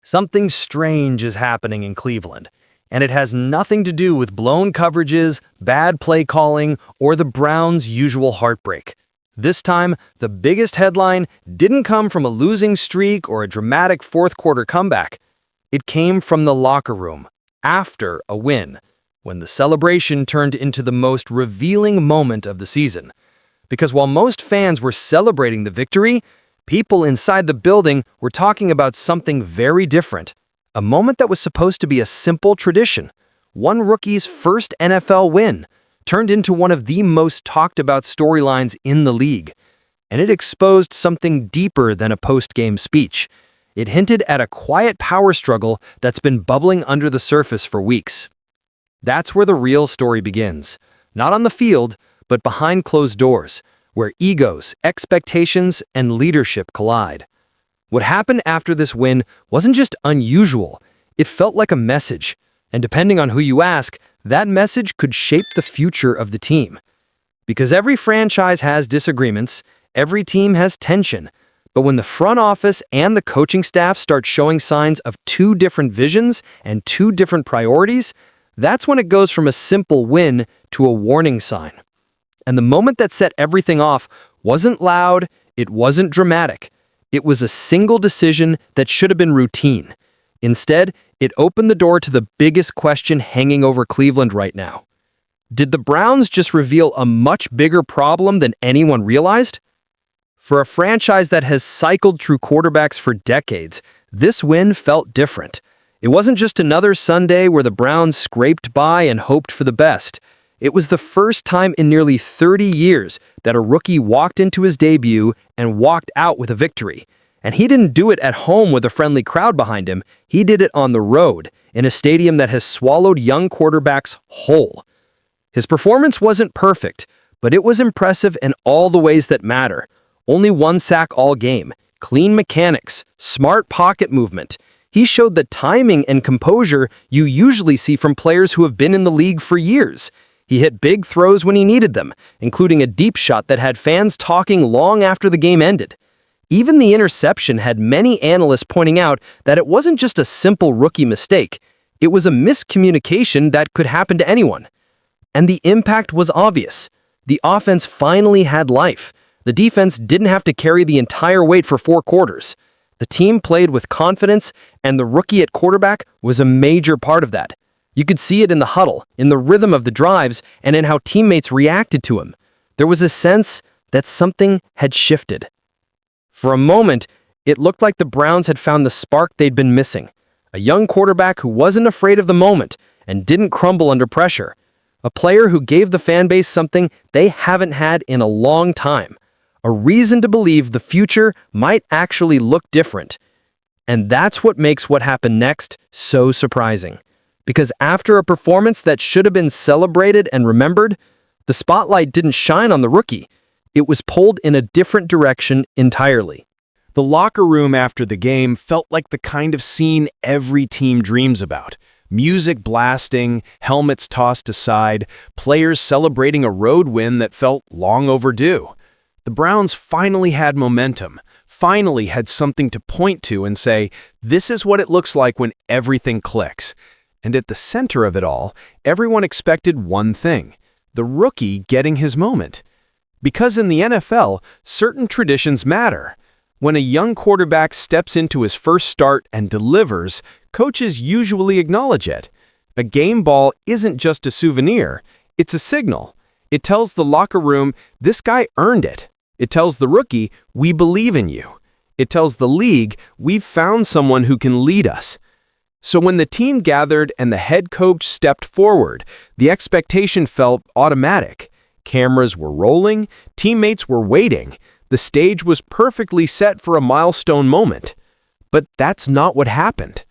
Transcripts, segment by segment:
Something strange is happening in Cleveland, and it has nothing to do with blown coverages, bad play calling, or the Browns' usual heartbreak. This time, the biggest headline didn't come from a losing streak or a dramatic fourth-quarter comeback. It came from the locker room, after a win, when the celebration turned into the most revealing moment of the season. Because while most fans were celebrating the victory, people inside the building were talking about something very different. A moment that was supposed to be a simple tradition. One rookie's first NFL win turned into one of the most talked about storylines in the league. And it exposed something deeper than a post-game speech. It hinted at a quiet power struggle that's been bubbling under the surface for weeks. That's where the real story begins. Not on the field, but behind closed doors, where egos, expectations, and leadership collide. What happened after this win wasn't just unusual, it felt like a message. And depending on who you ask, that message could shape the future of the team. Because every franchise has disagreements, every team has tension. But when the front office and the coaching staff start showing signs of two different visions and two different priorities, that's when it goes from a simple win to a warning sign. And the moment that set everything off wasn't loud, it wasn't dramatic. It was a single decision that should have been routine. Instead, it opened the door to the biggest question hanging over Cleveland right now. Did the Browns just reveal a much bigger problem than anyone realized? For a franchise that has cycled through quarterbacks for decades, this win felt different. It wasn't just another Sunday where the Browns scraped by and hoped for the best. It was the first time in nearly 30 years that a rookie walked into his debut and walked out with a victory. And he didn't do it at home with a friendly crowd behind him. He did it on the road, in a stadium that has swallowed young quarterbacks whole. His performance wasn't perfect, but it was impressive in all the ways that matter. Only one sack all game, clean mechanics, smart pocket movement. He showed the timing and composure you usually see from players who have been in the league for years. He hit big throws when he needed them, including a deep shot that had fans talking long after the game ended. Even the interception had many analysts pointing out that it wasn't just a simple rookie mistake. It was a miscommunication that could happen to anyone. And the impact was obvious. The offense finally had life. The defense didn't have to carry the entire weight for 4 quarters. The team played with confidence, and the rookie at quarterback was a major part of that. You could see it in the huddle, in the rhythm of the drives, and in how teammates reacted to him. There was a sense that something had shifted. For a moment, it looked like the Browns had found the spark they'd been missing. A young quarterback who wasn't afraid of the moment and didn't crumble under pressure. A player who gave the fan base something they haven't had in a long time. A reason to believe the future might actually look different. And that's what makes what happened next so surprising. Because after a performance that should have been celebrated and remembered, the spotlight didn't shine on the rookie. It was pulled in a different direction entirely. The locker room after the game felt like the kind of scene every team dreams about. Music blasting, helmets tossed aside, players celebrating a road win that felt long overdue. The Browns finally had momentum, finally had something to point to and say, this is what it looks like when everything clicks. And at the center of it all, everyone expected one thing, the rookie getting his moment. Because in the NFL, certain traditions matter. When a young quarterback steps into his first start and delivers, coaches usually acknowledge it. A game ball isn't just a souvenir, it's a signal. It tells the locker room, this guy earned it. It tells the rookie, we believe in you. It tells the league, we've found someone who can lead us. So when the team gathered and the head coach stepped forward, the expectation felt automatic. Cameras were rolling, teammates were waiting. The stage was perfectly set for a milestone moment. But that's not what happened.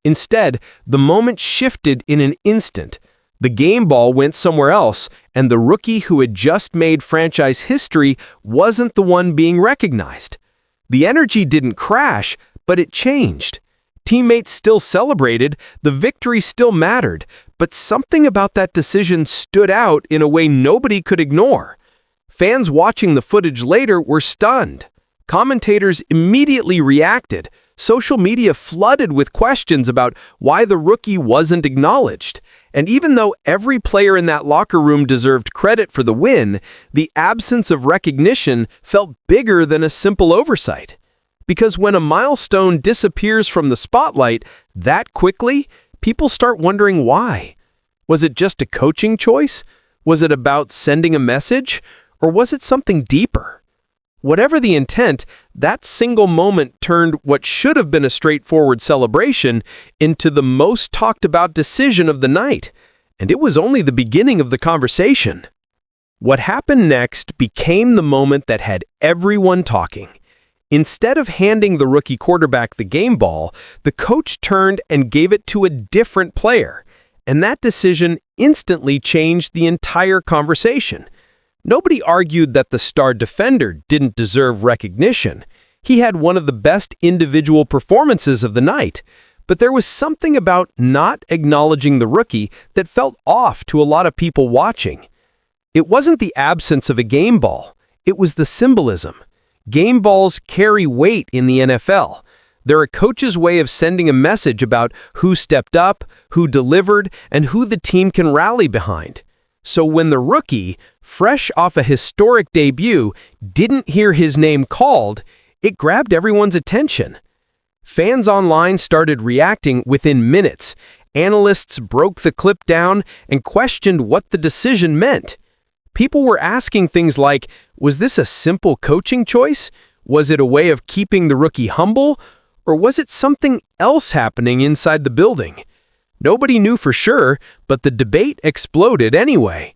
Instead, the moment shifted in an instant. The game ball went somewhere else, and the rookie who had just made franchise history wasn't the one being recognized. The energy didn't crash, but it changed. Teammates still celebrated, the victory still mattered, but something about that decision stood out in a way nobody could ignore. Fans watching the footage later were stunned. Commentators immediately reacted. Social media flooded with questions about why the rookie wasn't acknowledged. And even though every player in that locker room deserved credit for the win, the absence of recognition felt bigger than a simple oversight. Because when a milestone disappears from the spotlight that quickly, people start wondering why. Was it just a coaching choice? Was it about sending a message? Or was it something deeper? Whatever the intent, that single moment turned what should have been a straightforward celebration into the most talked about decision of the night. And it was only the beginning of the conversation. What happened next became the moment that had everyone talking. Instead of handing the rookie quarterback the game ball, the coach turned and gave it to a different player. And that decision instantly changed the entire conversation. Nobody argued that the star defender didn't deserve recognition. He had one of the best individual performances of the night. But there was something about not acknowledging the rookie that felt off to a lot of people watching. It wasn't the absence of a game ball. It was the symbolism. Game balls carry weight in the NFL. They're a coach's way of sending a message about who stepped up, who delivered, and who the team can rally behind. So when the rookie, fresh off a historic debut, didn't hear his name called, it grabbed everyone's attention. Fans online started reacting within minutes. Analysts broke the clip down and questioned what the decision meant. People were asking things like, was this a simple coaching choice? Was it a way of keeping the rookie humble? Or was it something else happening inside the building? Nobody knew for sure, but the debate exploded anyway.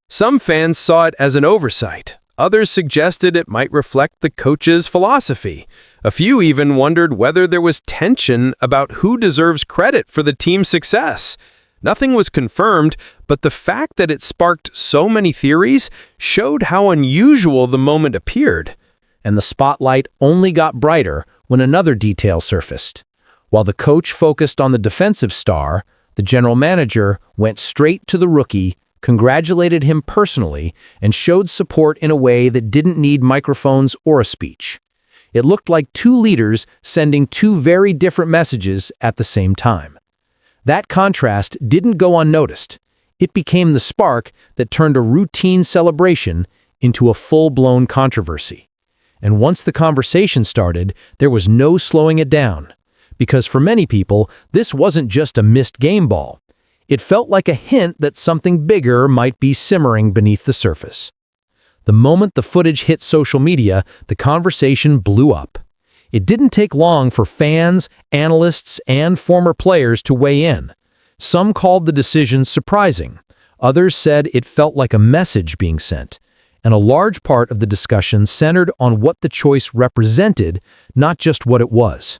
Some fans saw it as an oversight. Others suggested it might reflect the coach's philosophy. A few even wondered whether there was tension about who deserves credit for the team's success. Nothing was confirmed, but the fact that it sparked so many theories showed how unusual the moment appeared. And the spotlight only got brighter when another detail surfaced. While the coach focused on the defensive star, the general manager went straight to the rookie, congratulated him personally, and showed support in a way that didn't need microphones or a speech. It looked like two leaders sending two very different messages at the same time. That contrast didn't go unnoticed. It became the spark that turned a routine celebration into a full-blown controversy. And once the conversation started, there was no slowing it down. Because for many people, this wasn't just a missed game ball. It felt like a hint that something bigger might be simmering beneath the surface. The moment the footage hit social media, the conversation blew up. It didn't take long for fans, analysts, and former players to weigh in. Some called the decision surprising. Others said it felt like a message being sent. And a large part of the discussion centered on what the choice represented, not just what it was.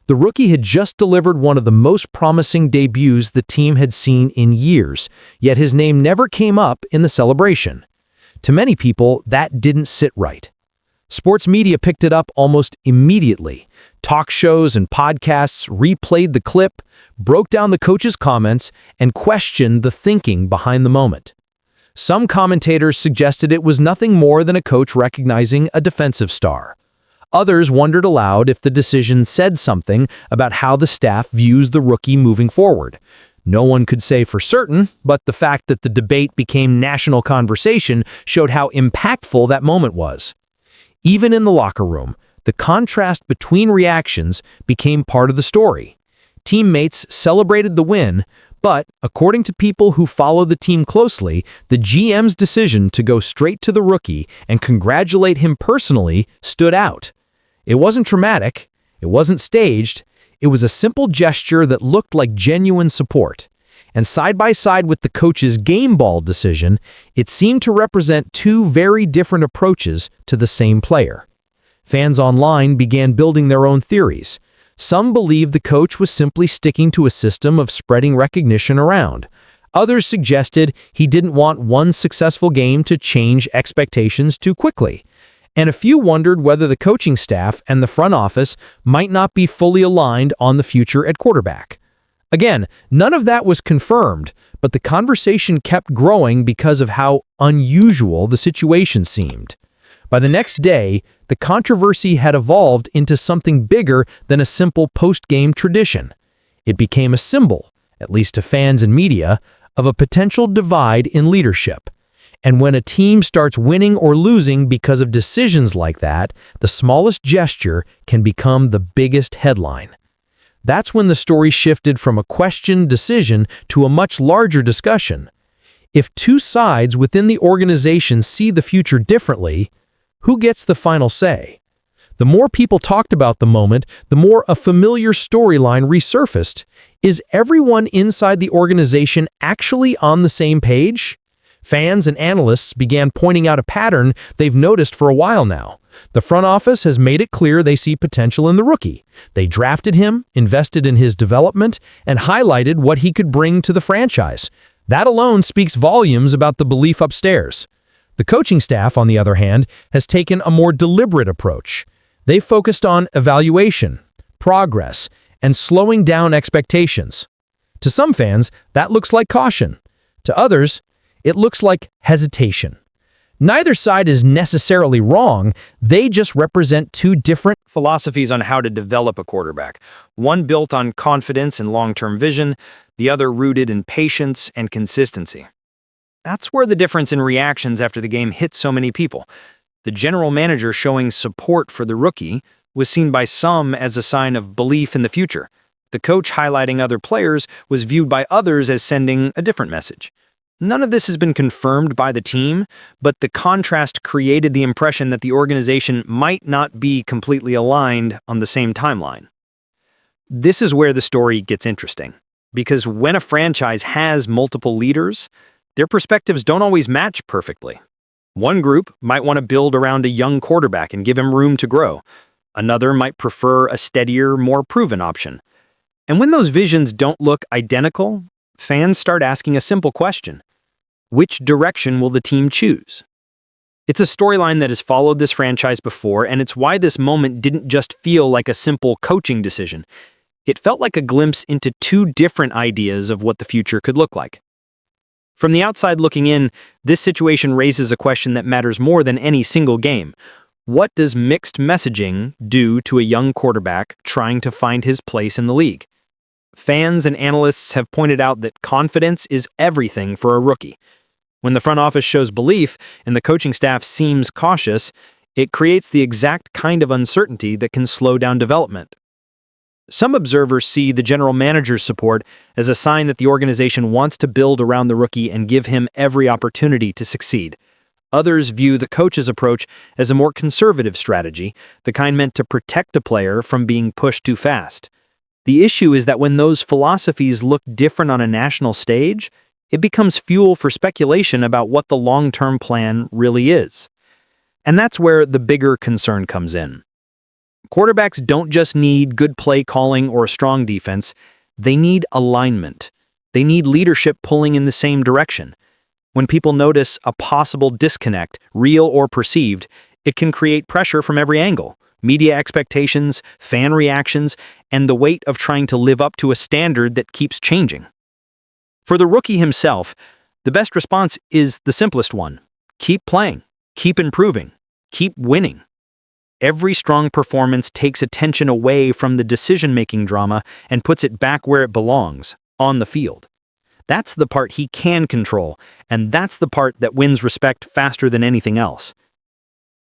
The rookie had just delivered one of the most promising debuts the team had seen in years, yet his name never came up in the celebration. To many people, that didn't sit right. Sports media picked it up almost immediately. Talk shows and podcasts replayed the clip, broke down the coach's comments, and questioned the thinking behind the moment. Some commentators suggested it was nothing more than a coach recognizing a defensive star. Others wondered aloud if the decision said something about how the staff views the rookie moving forward. No one could say for certain, but the fact that the debate became national conversation showed how impactful that moment was. Even in the locker room, the contrast between reactions became part of the story. Teammates celebrated the win, but, according to people who follow the team closely, the GM's decision to go straight to the rookie and congratulate him personally stood out. It wasn't dramatic, it wasn't staged, it was a simple gesture that looked like genuine support. And side by side with the coach's game ball decision, it seemed to represent two very different approaches to the same player. Fans online began building their own theories. Some believed the coach was simply sticking to a system of spreading recognition around. Others suggested he didn't want one successful game to change expectations too quickly. And a few wondered whether the coaching staff and the front office might not be fully aligned on the future at quarterback. Again, none of that was confirmed, but the conversation kept growing because of how unusual the situation seemed. By the next day, the controversy had evolved into something bigger than a simple post-game tradition. It became a symbol, at least to fans and media, of a potential divide in leadership. And when a team starts winning or losing because of decisions like that, the smallest gesture can become the biggest headline. That's when the story shifted from a questioned decision to a much larger discussion. If two sides within the organization see the future differently, who gets the final say? The more people talked about the moment, the more a familiar storyline resurfaced. Is everyone inside the organization actually on the same page? Fans and analysts began pointing out a pattern they've noticed for a while now. The front office has made it clear they see potential in the rookie. They drafted him, invested in his development, and highlighted what he could bring to the franchise. That alone speaks volumes about the belief upstairs. The coaching staff, on the other hand, has taken a more deliberate approach. They've focused on evaluation, progress, and slowing down expectations. To some fans, that looks like caution. To others, it looks like hesitation. Neither side is necessarily wrong, they just represent two different Philosophies on how to develop a quarterback. One built on confidence and long-term vision, the other rooted in patience and consistency. That's where the difference in reactions after the game hit so many people. The general manager showing support for the rookie was seen by some as a sign of belief in the future. The coach highlighting other players was viewed by others as sending a different message. None of this has been confirmed by the team, but the contrast created the impression that the organization might not be completely aligned on the same timeline. This is where the story gets interesting, because when a franchise has multiple leaders, their perspectives don't always match perfectly. One group might want to build around a young quarterback and give him room to grow. Another might prefer a steadier, more proven option. And when those visions don't look identical, fans start asking a simple question. Which direction will the team choose? It's a storyline that has followed this franchise before, and it's why this moment didn't just feel like a simple coaching decision. It felt like a glimpse into two different ideas of what the future could look like. From the outside looking in, this situation raises a question that matters more than any single game. What does mixed messaging do to a young quarterback trying to find his place in the league? Fans and analysts have pointed out that confidence is everything for a rookie. When the front office shows belief and the coaching staff seems cautious, it creates the exact kind of uncertainty that can slow down development. Some observers see the general manager's support as a sign that the organization wants to build around the rookie and give him every opportunity to succeed. Others view the coach's approach as a more conservative strategy, the kind meant to protect a player from being pushed too fast. The issue is that when those philosophies look different on a national stage, it becomes fuel for speculation about what the long-term plan really is. And that's where the bigger concern comes in. Quarterbacks don't just need good play calling or a strong defense, they need alignment. They need leadership pulling in the same direction. When people notice a possible disconnect, real or perceived, it can create pressure from every angle. Media expectations, fan reactions, and the weight of trying to live up to a standard that keeps changing. For the rookie himself, the best response is the simplest one. Keep playing, keep improving, keep winning. Every strong performance takes attention away from the decision-making drama and puts it back where it belongs, on the field. That's the part he can control, and that's the part that wins respect faster than anything else.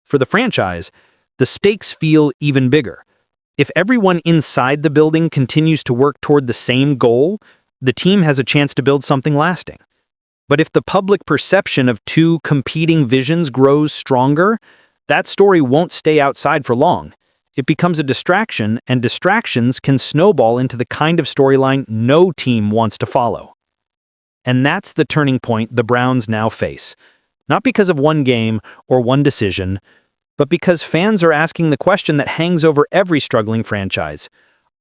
For the franchise, the stakes feel even bigger. If everyone inside the building continues to work toward the same goal, the team has a chance to build something lasting. But if the public perception of two competing visions grows stronger, that story won't stay outside for long. It becomes a distraction, and distractions can snowball into the kind of storyline no team wants to follow. And that's the turning point the Browns now face. Not because of one game or one decision, but because fans are asking the question that hangs over every struggling franchise.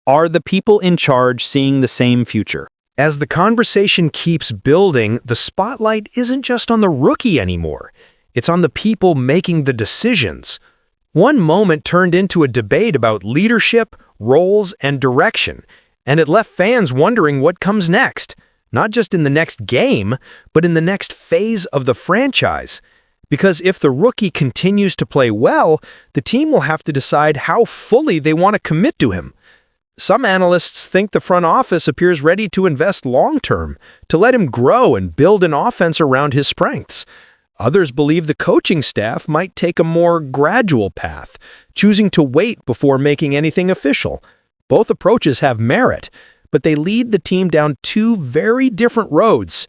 Are the people in charge seeing the same future? As the conversation keeps building, the spotlight isn't just on the rookie anymore. It's on the people making the decisions. One moment turned into a debate about leadership, roles, and direction, and it left fans wondering what comes next, not just in the next game, but in the next phase of the franchise. Because if the rookie continues to play well, the team will have to decide how fully they want to commit to him. Some analysts think the front office appears ready to invest long-term, to let him grow and build an offense around his strengths. Others believe the coaching staff might take a more gradual path, choosing to wait before making anything official. Both approaches have merit, but they lead the team down two very different roads.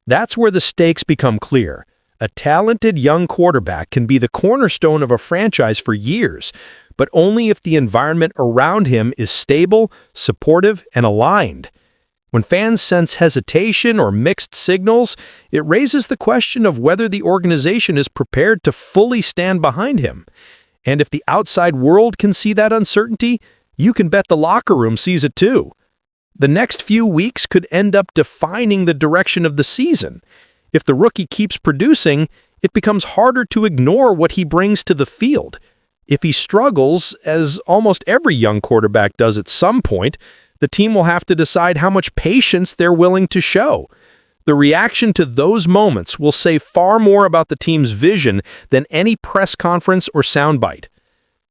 That's where the stakes become clear. A talented young quarterback can be the cornerstone of a franchise for years, but only if the environment around him is stable, supportive, and aligned. When fans sense hesitation or mixed signals, it raises the question of whether the organization is prepared to fully stand behind him. And if the outside world can see that uncertainty, you can bet the locker room sees it too. The next few weeks could end up defining the direction of the season. If the rookie keeps producing, it becomes harder to ignore what he brings to the field. If he struggles, as almost every young quarterback does at some point, the team will have to decide how much patience they're willing to show. The reaction to those moments will say far more about the team's vision than any press conference or soundbite.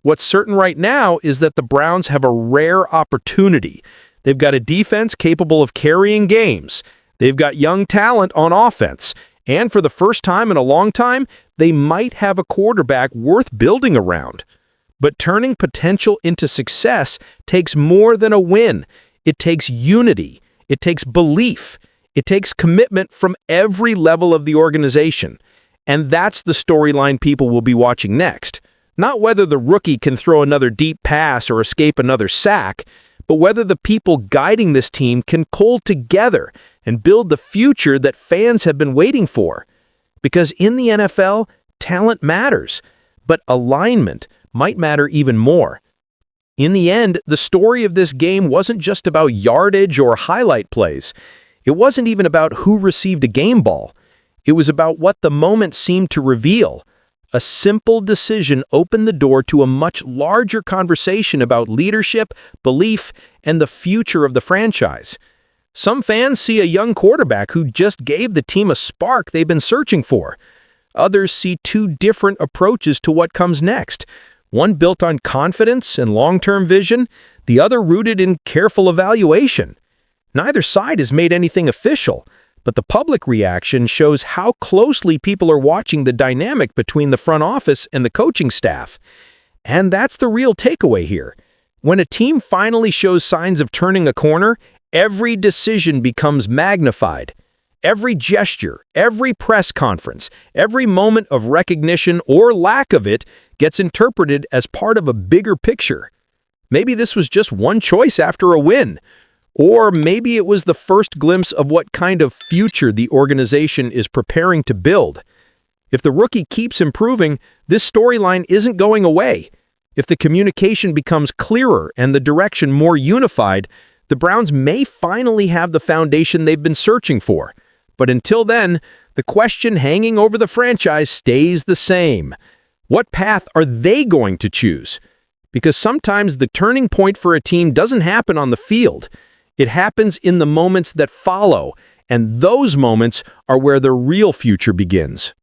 What's certain right now is that the Browns have a rare opportunity. They've got a defense capable of carrying games. They've got young talent on offense. And for the first time in a long time, they might have a quarterback worth building around. But turning potential into success takes more than a win. It takes unity. It takes belief. It takes commitment from every level of the organization. And that's the storyline people will be watching next. Not whether the rookie can throw another deep pass or escape another sack, but whether the people guiding this team can pull together and build the future that fans have been waiting for. Because in the NFL, talent matters, but alignment might matter even more. In the end, the story of this game wasn't just about yardage or highlight plays. It wasn't even about who received a game ball. It was about what the moment seemed to reveal. A simple decision opened the door to a much larger conversation about leadership, belief, and the future of the franchise. Some fans see a young quarterback who just gave the team a spark they've been searching for. Others see two different approaches to what comes next. One built on confidence and long-term vision, the other rooted in careful evaluation. Neither side has made anything official, but the public reaction shows how closely people are watching the dynamic between the front office and the coaching staff. And that's the real takeaway here. When a team finally shows signs of turning a corner, every decision becomes magnified. Every gesture, every press conference, every moment of recognition or lack of it gets interpreted as part of a bigger picture. Maybe this was just one choice after a win. Or maybe it was the first glimpse of what kind of future the organization is preparing to build. If the rookie keeps improving, this storyline isn't going away. If the communication becomes clearer and the direction more unified, the Browns may finally have the foundation they've been searching for. But until then, the question hanging over the franchise stays the same. What path are they going to choose? Because sometimes the turning point for a team doesn't happen on the field. It happens in the moments that follow, and those moments are where the real future begins.